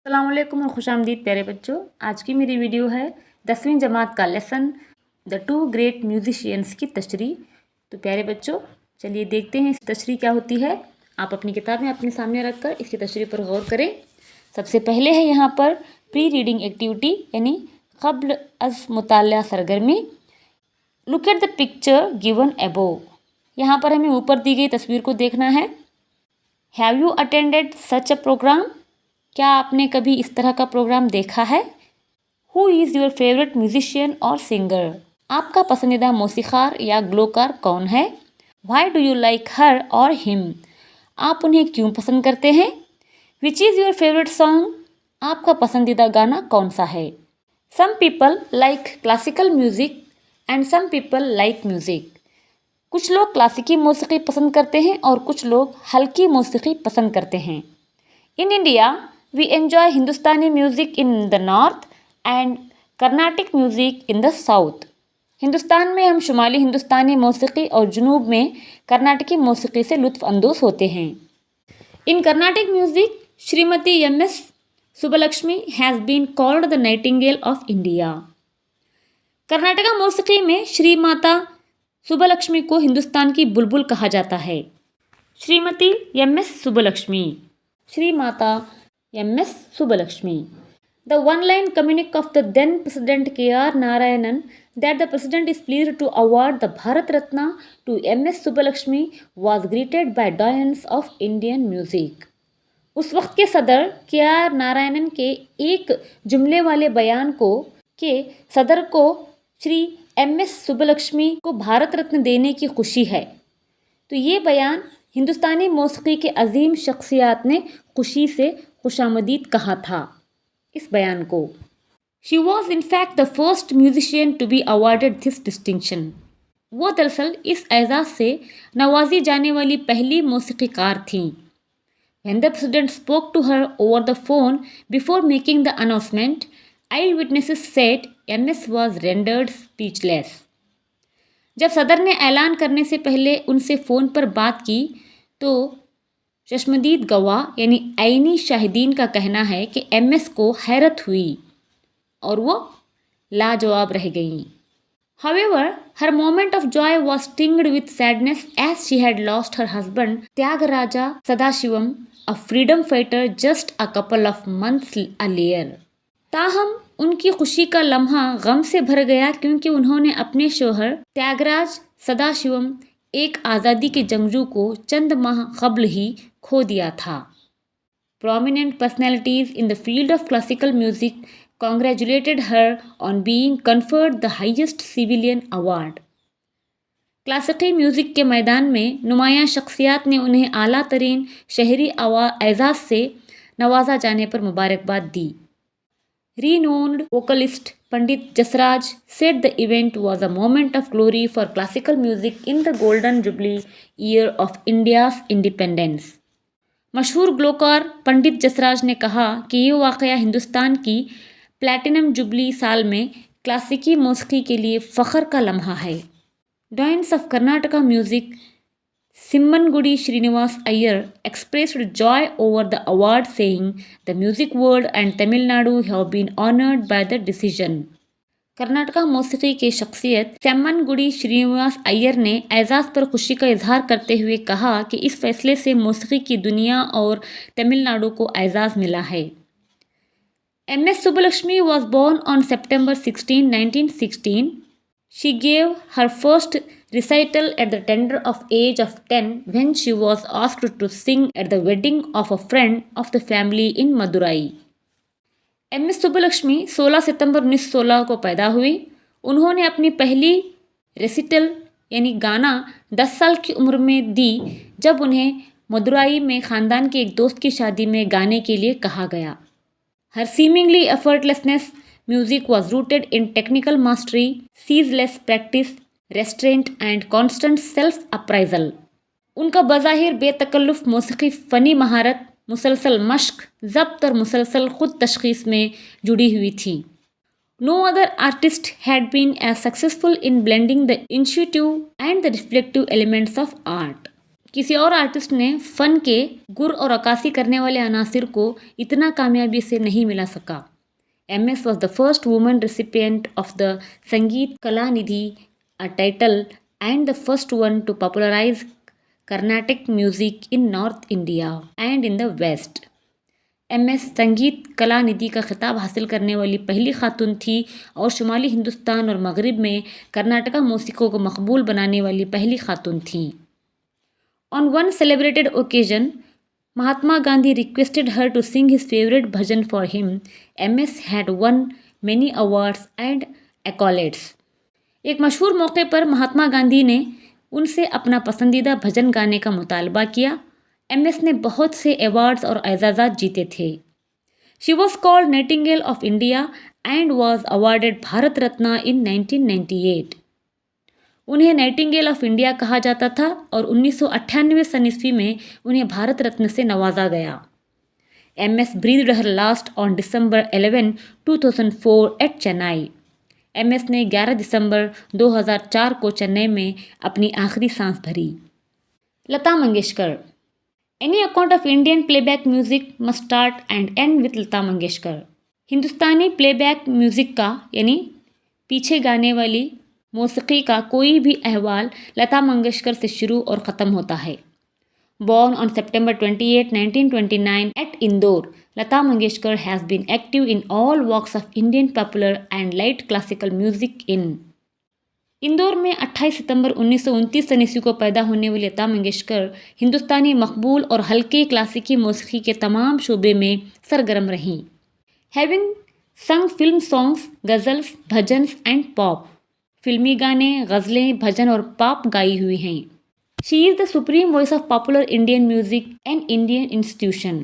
अस्सलाम वालेकुम और खुशामदीद प्यारे बच्चों। आज की मेरी वीडियो है 10वीं जमात का lesson the two great musicians की तशरीह। तो प्यारे बच्चों चलिए देखते हैं इस तशरीह क्या होती है। आप अपनी किताबें अपने सामने रखकर इसकी तशरीह पर गौर करें। सबसे पहले है यहाँ पर प्री रीडिंग एक्टिविटी यानी क़ब्ल अज़ मुताला सरगर्मी। Look at the picture given above. यहाँ पर हमें ऊपर दी गई तस्वीर को देखना है। Have you attended such a programme? क्या आपने कभी इस तरह का प्रोग्राम देखा है? Who is your favourite musician और सिंगर? आपका पसंदीदा मौसीकार या ग्लोकार कौन है? Why do you like her और हिम? आप उन्हें क्यों पसंद करते हैं? Which is your favourite song? आपका पसंदीदा गाना कौन सा है? Some people like classical music and some people like music. कुछ लोग क्लासिकी मौसीकी पसंद करते हैं और कुछ लोग हल्की मौसीकी पसंद करते हैं। In India we enjoy Hindustani music in the north and Carnatic music in the south. Hindustan में हम शुमाली हिंदुस्तानी मौसीकी और जुनूब में कर्नाटकी मौसीकी से लुत्फ़ अंदोज़ होते हैं। In Carnatic music Shrimati M S. Subbulakshmi has been called the nightingale of India. Karnataka मौसीकी में श्री माता सुब्बलक्ष्मी को हिंदुस्तान की बुलबुल कहा जाता है। Shrimati M S. Subbulakshmi, Shri Mata M.S. Subbulakshmi. The one-line communique of the then President K.R. Narayanan that the President is pleased to award the Bharat Ratna to M.S. Subbulakshmi was greeted by doyens of Indian music. उस वक्त के सदर K.R. Narayanan के एक जुमले वाले बयान के सदर को श्री M.S. सुब्बलक्ष्मी को भारत रत्न देने की खुशी है। तो ये बयान हिंदुस्तानी मौसीकी के अजीम शख्सियात ने खुशी से खुशामदीद कहा था। इस बयान को she was in fact the first musician to be awarded this distinction. वो दरअसल इस एजाज़ से नवाजी जाने वाली पहली मौसीकीकार थीं। When the president spoke to her over the phone before making the announcement, eyewitnesses said MS was rendered speechless. जब सदर ने ऐलान करने से पहले उनसे फ़ोन पर बात की तो चश्मदीद गवाह यानी आईनी शाहिदीन का कहना है कि MS को हैरत हुई और वो लाजवाब रह गईं। However, her moment of joy was tinged with sadness as she had lost her husband Tyagaraja Sadashivam, a freedom fighter, just a couple of months earlier. ताहम उनकी खुशी का लम्हा गम से भर गया क्योंकि उन्होंने अपने शोहर त्यागराज सदाशिवम एक आज़ादी के जंगजू को चंद माह कबल ही खो दिया था। Prominent personalities in the field of classical music congratulated her on being conferred the highest civilian award. क्लासिकी म्यूज़िक के मैदान में नुमायां शख्सियात ने उन्हें आला तरीन शहरी एजाज़ से नवाजा जाने पर मुबारकबाद दी। Renowned vocalist Pandit Jasraj said the event was a moment of glory for classical music in the golden jubilee year of India's independence. मशहूर ग्लोकार पंडित जसराज ने कहा कि ये वाक़या हिंदुस्तान की प्लैटिनम जुबली साल में क्लासिकी मौसीकी के लिए फ़ख्र का लम्हा है। Doyens of Karnataka music Simmanguди Srinivas Iyer expressed joy over the award, saying, "The music world and Tamil Nadu have been honored by the decision." Karnataka मौसीकी के शख्सियत सेम्मनगुडी श्रीनिवास अय्यर ने एजाज़ पर खुशी का इजहार करते हुए कहा कि इस फैसले से मौसीकी की दुनिया और तमिलनाडु को एजाज़ मिला है। M.S. Subbulakshmi was born on September 16, 1916. She gave her first recital at the tender of age of 10 when she was asked to sing at the wedding of a friend of the family in Madurai. M.S. Subbulakshmi 16 सितंबर 1916 को पैदा हुई। उन्होंने अपनी पहली recital यानी गाना 10 साल की उम्र में दी जब उन्हें मदुराई में ख़ानदान के एक दोस्त की शादी में गाने के लिए कहा गया। Her seemingly effortlessness music was rooted in technical mastery, ceaseless practice, restraint and constant self-appraisal. उनका बज़ाहिर बेतकल्लुफ़ मौसीकी फ़नी महारत, मुसलसल मश्क, ज़ब्त और मुसलसल ख़ुद तशख़ीस में जुड़ी हुई थी। No other artist had been as successful in blending the intuitive and the reflective elements of art. किसी और आर्टिस्ट ने फ़न के गुर और अक्कासी करने वाले अनासिर को इतना कामयाबी से नहीं मिला सका। MS was the first woman recipient of the Sangeet Kalanidhi, a title, and the first one to popularize Carnatic music in North India and in the West. MS संगीत कला निधि का खिताब हासिल करने वाली पहली खातून थी और शुमाली हिंदुस्तान और मगरिब में कर्नाटका मौसीक़ों को मकबूल बनाने वाली पहली खातून थी। On one celebrated occasion, Mahatma Gandhi requested her to sing his favorite bhajan for him. MS had won many awards and accolades. एक मशहूर मौके पर महात्मा गांधी ने उनसे अपना पसंदीदा भजन गाने का मुतालबा किया। MS ने बहुत से अवार्ड्स और एजाज़ात जीते थे। She was called Nightingale of India and was awarded Bharat Ratna in 1998. उन्हें नाइटिंगेल ऑफ इंडिया कहा जाता था और 1998 सन ईस्वी में उन्हें भारत रत्न से नवाजा गया। MS breathed her last on December 11, 2004 at Chennai. MS ने 11 दिसंबर 2004 को चेन्नई में अपनी आखिरी सांस भरी। Lata Mangeshkar. Any account of Indian playback music must start and and with Lata Mangeshkar. Hindustani playback music का यानी पीछे गाने वाली मौसीक़ी का कोई भी अहवाल लता मंगेशकर से शुरू और ख़त्म होता है। Born on September 28, 1929 at Indore, Lata Mangeshkar has been active in all walks of Indian popular and light classical music in Indore में 28 सितंबर 1929 सन ईस्वी को पैदा होने वाली लता मंगेशकर हिंदुस्तानी मकबूल और हल्के क्लासिकी मौसीक़ी के तमाम शोबे में सरगर्म रहीं। हैविंग संग film songs, ghazals, bhajans and pop, फिल्मी गाने, गज़लें, भजन और पॉप गाई हुई हैं। She is the supreme voice of popular Indian music and Indian institution.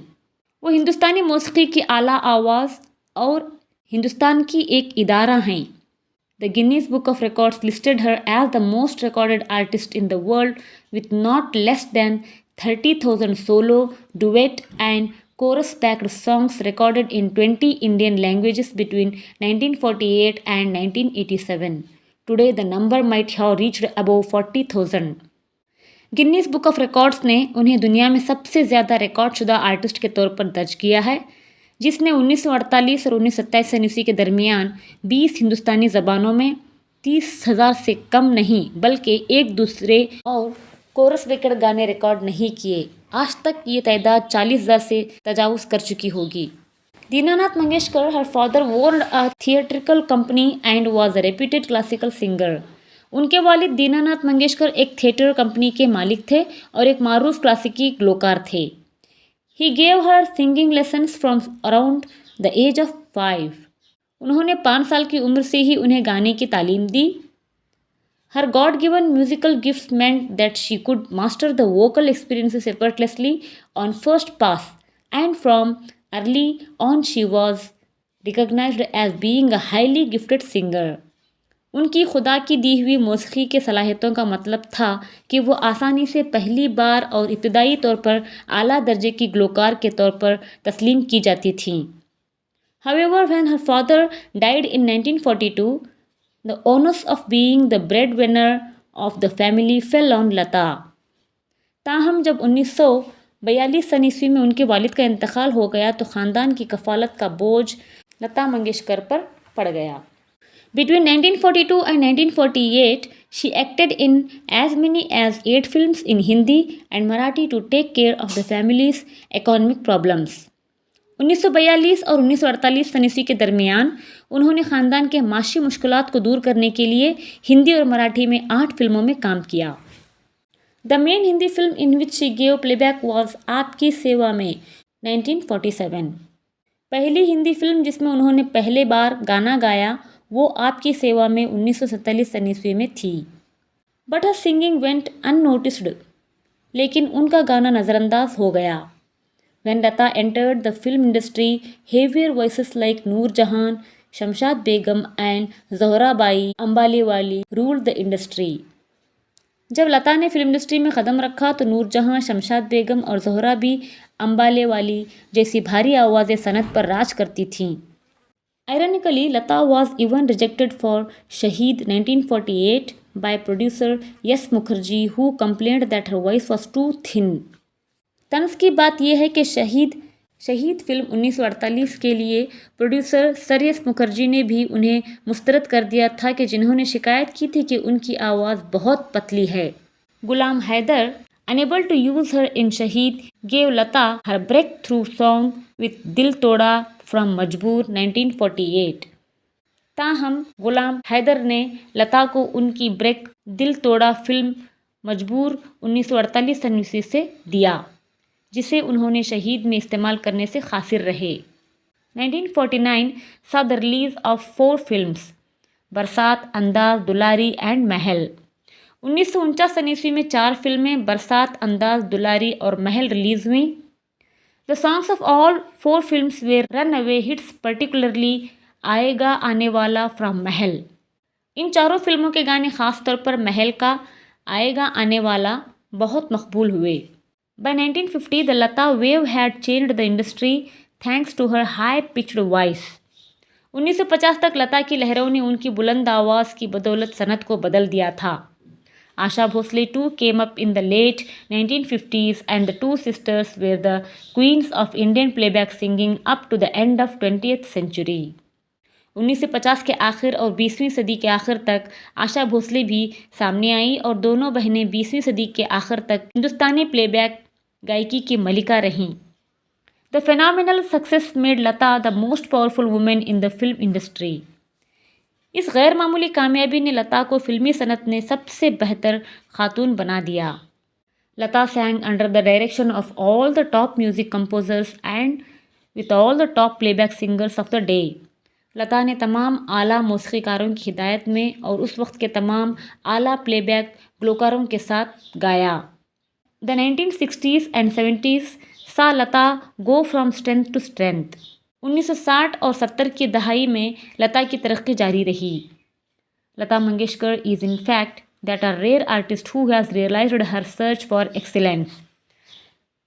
वो हिंदुस्तानी मौसीक़ी की आला आवाज़ और हिंदुस्तान की एक इदारा हैं। The Guinness Book of Records listed her as the most recorded artist in the world with not less than 30,000 solo, duet and chorus backed songs recorded in 20 Indian languages between 1948 and 1987. Today the number might have reached above 40,000. Guinness Book of records ने उन्हें दुनिया में सबसे ज़्यादा record शुदा artist के तौर पर दर्ज किया है, जिसने 1948 और 1927 सन ईस्वी के दरमियान 20 हिंदुस्तानी ज़बानों में 30,000 से कम नहीं बल्कि एक दूसरे और कोरस बेकड़ गाने रिकॉर्ड नहीं किए। आज तक ये तादाद 40,000 से तजावुज़ कर चुकी होगी। Dinanath Mangeshkar, her father owned a theatrical company and was a reputed classical singer. उनके वालिद दीनानाथ मंगेशकर एक थिएटर कंपनी के मालिक थे और एक मारूफ क्लासिकी गलोकार थे। He gave her singing lessons from around the age of 5। उन्होंने 5 साल की उम्र से ही उन्हें गाने की तालीम दी। Her God-given musical gifts meant that she could master the vocal experiences effortlessly on first pass, and from early on she was recognized as being a highly gifted singer. उनकी खुदा की दी हुई मौसीक़ी के सलाहियतों का मतलब था कि वो आसानी से पहली बार और इब्तदाई तौर पर आला दर्जे की गलोकार के तौर पर तस्लीम की जाती थीं। However, when her father died in 1942, the onus of being the breadwinner of the family fell on Lata. ताहम जब 1942 सन ईस्वी में उनके वालिद का इंतकाल हो गया तो ख़ानदान की कफ़ालत का बोझ लता मंगेशकर पर पड़ गया। Between 1942 and 1948, she acted in as many as 8 films in Hindi and Marathi to take care of the family's economic problems. 1942 और 1948 सन ईस्वी के दरमियान उन्होंने ख़ानदान के माशी मुश्किलात को दूर करने के लिए हिंदी और मराठी में 8 फिल्मों में काम किया। The main Hindi film in which she gave playback was आपकी सेवा में 1947। पहली हिंदी फिल्म जिसमें उन्होंने पहले बार गाना गाया वो आपकी सेवा में 1947 सन ईस्वी में थी। But her singing went unnoticed, लेकिन उनका गाना नज़रअंदाज हो गया। When Lata entered the film industry, heavier voices like Noor Jahan, Shamshad Begum and Zohra Bai Ambaliwali ruled the industry. जब लता ने फिल्म इंडस्ट्री में कदम रखा तो नूर जहां, शमशाद बेगम और जोहरा भी अम्बालेवाली जैसी भारी आवाज़ें सनत पर राज करती थीं। Ironically, Lata was even rejected for Shaheed 1948 by producer yes Mukherjee who complained that her voice was too thin। तंज की बात यह है कि शहीद फिल्म 1948 के लिए प्रोड्यूसर सर यस मुखर्जी ने भी उन्हें मुस्तरद कर दिया था कि जिन्होंने शिकायत की थी कि उनकी आवाज़ बहुत पतली है। गुलाम Haider unable to use her in शहीद gave Lata her breakthrough song with दिल तोड़ा from मजबूर 1948। ताहम गुलाम हैदर ने लता को उनकी ब्रेक दिल तोड़ा फिल्म मजबूर 1948 से दिया, जिसे उन्होंने शहीद में इस्तेमाल करने से खासिर रहे। 1949 saw the release of 4 films बरसात, अंदाज, दुलारी एंड महल। 1949 ईस्वी में 4 फिल्में बरसात, अंदाज, दुलारी और महल रिलीज हुई। The songs of all 4 films were runaway hits, particularly आएगा आने वाला फ्रॉम महल। इन चारों फिल्मों के गाने खास तौर पर महल का आएगा आने वाला बहुत मकबूल हुए। By 1950 the Lata wave had changed the industry thanks to her high pitched voice। 1950 तक लता की लहरों ने उनकी बुलंद आवाज़ की बदौलत सनत को बदल दिया था। Asha Bhosle too came up in the late 1950s and the two sisters were the queens of Indian playback singing up to the end of 20th century। 1950 के आखिर और 20वीं सदी के आखिर तक आशा भोसले भी सामने आई और दोनों बहनें 20वीं सदी के आखिर तक हिंदुस्तानी प्लेबैक गायकी की मलिका रहीं। The phenomenal success made Lata the most powerful women in the film industry. इस गैर मामूली कामयाबी ने लता को फिल्मी सनत ने सबसे बेहतर खातून बना दिया। Lata sang under the direction of all the top music composers and with all the top playback singers of the day. Lata ने तमाम आला मौसीकीकारों की हिदायत में और उस वक्त के तमाम आला प्लेबैक ग्लोकारों के साथ गाया। The 1960s and 70s saw Lata go from strength to strength. 1960 और 70 की दहाई में लता की तरक्की जारी रही। Lata Mangeshkar is in fact that are rare artist who has realised her search for excellence.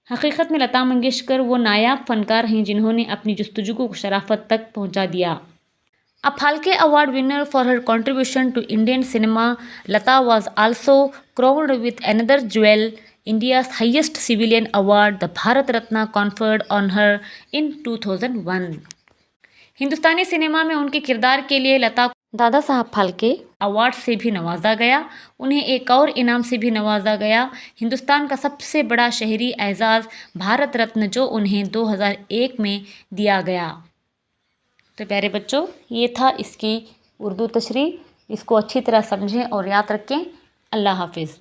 हकीकत में लता मंगेशकर वो नायाब फनकार हैं जिन्होंने अपनी जस्तुजू को शराफत तक पहुंचा दिया। A Phalke Award winner for her contribution to Indian cinema, Lata was also crowned with another jewel, India's highest civilian award, the Bharat Ratna, conferred on her in 2001। Hindustani cinema में उनके किरदार के लिए लता को दादा साहब फाल्के अवार्ड से भी नवाजा गया। उन्हें एक और इनाम से भी नवाजा गया, हिंदुस्तान का सबसे बड़ा शहरी एजाज़ भारत रत्न, जो उन्हें 2001 में दिया गया। तो प्यारे बच्चों, ये था इसकी उर्दू तशरीह। इसको अच्छी तरह समझें और याद रखें। अल्लाह हाफिज़।